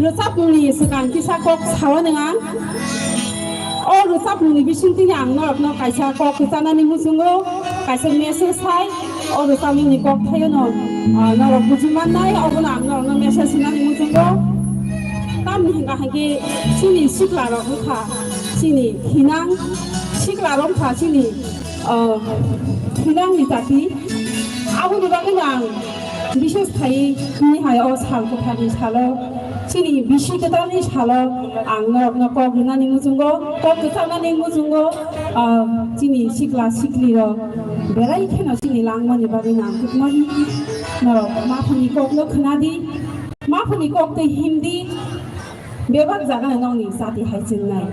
रोजाबमुनि सिगां किसा कक सावा नङा अ रोजाबमुनि बिसिंथिनि आंनो कायसा कक जानानै मुजुङो कायसा मेसेज साइ अ रोजाबमुनि कक थायो नरक बुजिमाननाय अबना आंनो मेसेज होनानै मुजुङो ताम हिंगा हांगे सिनि सिख्ला रखा सिनि हिनां सिख्ला रखा सिनि हिनां जाति आबुनि बागैनो आं बिसेस थायो निहायाव सालखौ थानि सालो सिनि बिसि गोदाननि सालो आंनो कक होनानै मुजुङो कक गोजानानै मुजुङो सिनि सिख्ला सिख्लिर बेरायखेना सिनि लांमानि बागैनो आं कुटमाहि माफानि ककनो खोनादि माफानि कक दै हिन्दी बेबाग जागोन गावनि जाति हायजेननाय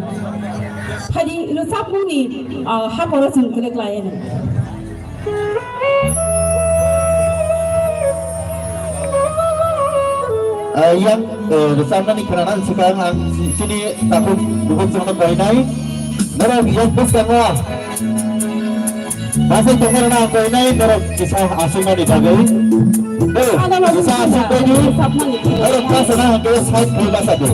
फायदि रोजाबमुनि हाबरो जों गोलेक लायो yang bersama ni kerana sekarang ang sini takut bukan sama koinai, mereka yang bersama masih dengar na koinai mereka kisah asing ni bagai, kisah asing ni, mereka sana kita sahut pula satu.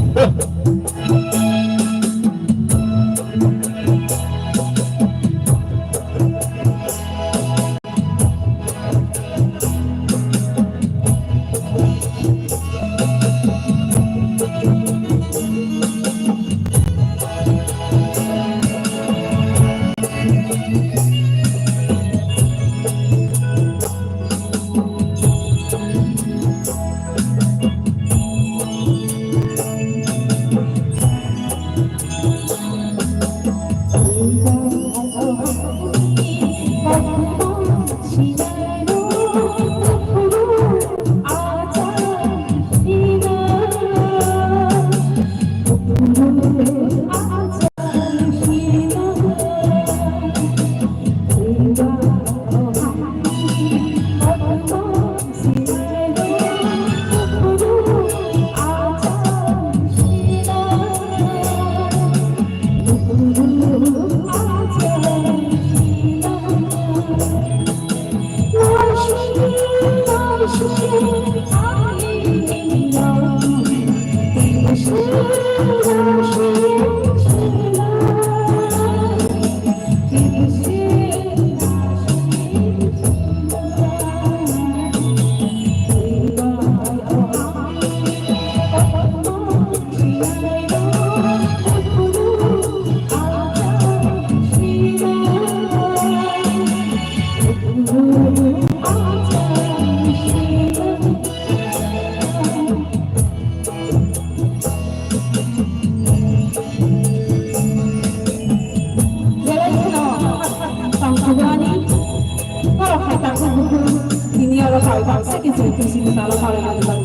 Ini orang tahu bangsa kita sini kalau kalau ada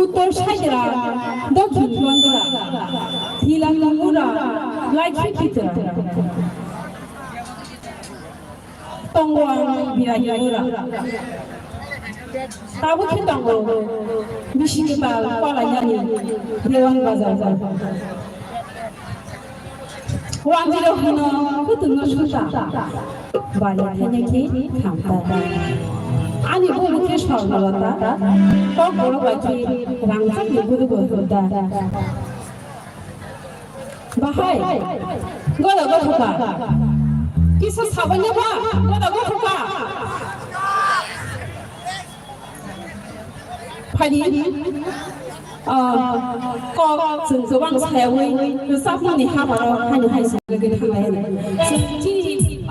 উত্তর সাইদেরা দক্ষিণ বন্দরা হিলাঙ্গুরা লাইফি ভিতরা তঙ্গওয়াং বিরাহিরা তাবো খেতাঙ্গ বিশিকেতাল পালাইয়ানি দেওয়ান বাজার ওয়ানজিরো হনো কুতুনো সুতা বাড়ি থেকে খামতা 아니 그렇게 살아왔다. 또 뭐라고 랑상이 부르고다. 바하이. 거다 거다. 기사 사번에 봐. 거다 거다. 파리. 거 증서방 사회의 그 사분이 하바로 하는 할수 있게 하나요. 진이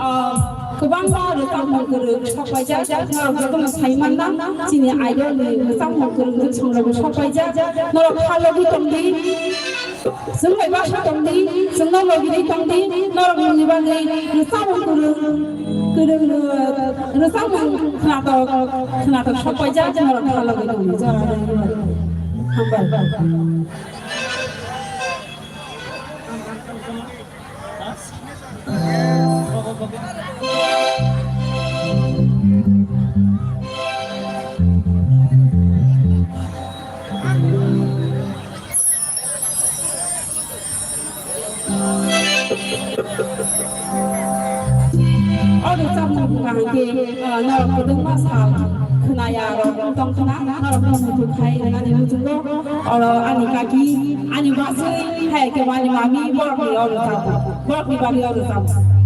그방가를 쌍먹그를 섞어자 너가 사이만나 진이 아이돌이 쌍먹그를 청라고 섞어자 너가 칼로기 동디 승마이 바샤 동디 승나로기 동디 너가 니방이 쌍먹그를 그 쌍먹 그나도 섞어자 너가 칼로기 동디 한발 어느 짬뽕가게 너랑 고등마사 그나야 똥그나 너랑 너무 가이 아니 무슨거 아니 가기 아니 마스 해게 많이 마미 버리 어느 짬뽕 버리 바리 어느 짬뽕